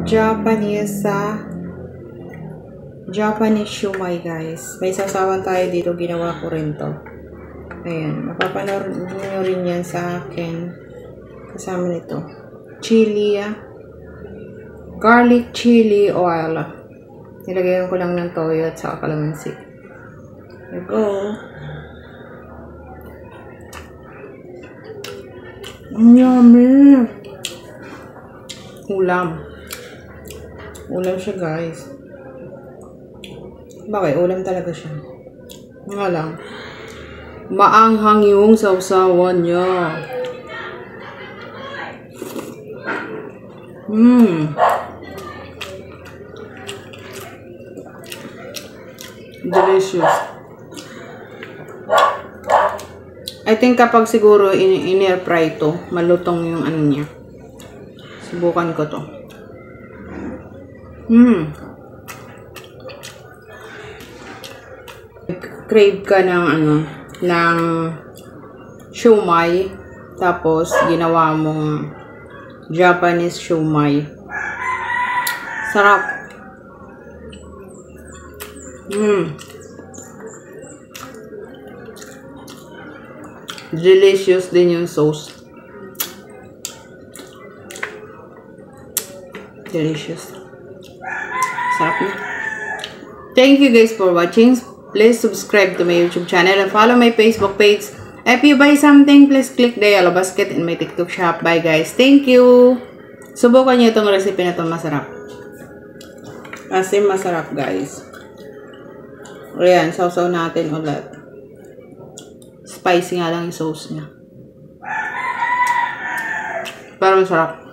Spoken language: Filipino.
Japanese shumai, guys. May sasawan tayo dito. Ginawa ko rin to. Ayan. Mapapanood nyo rin yan sa akin. Kasama nito. Chili, garlic chili oil. Nilagyan ko lang ng toyo at saka kalamansi. There you go. Yummy! Ulam. Ulam siya, guys. Bakit? Ulam talaga siya. Nga lang. Maanghang yung sausawan niya. Delicious. I think kapag siguro in-air fry to, malutong yung ano niya. Subukan ko to. Crave ka ng ano, ng shumai, tapos ginawa mong Japanese shumai. Sarap. Delicious din yung sauce. Delicious. Sarap na. Thank you guys for watching. Please subscribe to my YouTube channel and follow my Facebook page. If you buy something, please click the yellow basket in my TikTok shop. Bye guys. Thank you. Subukan nyo itong recipe na ito. Masarap. Kasi masarap, guys. Ayan, sausaw natin ulit. Spicy nga lang yung sauce niya. Pero masarap.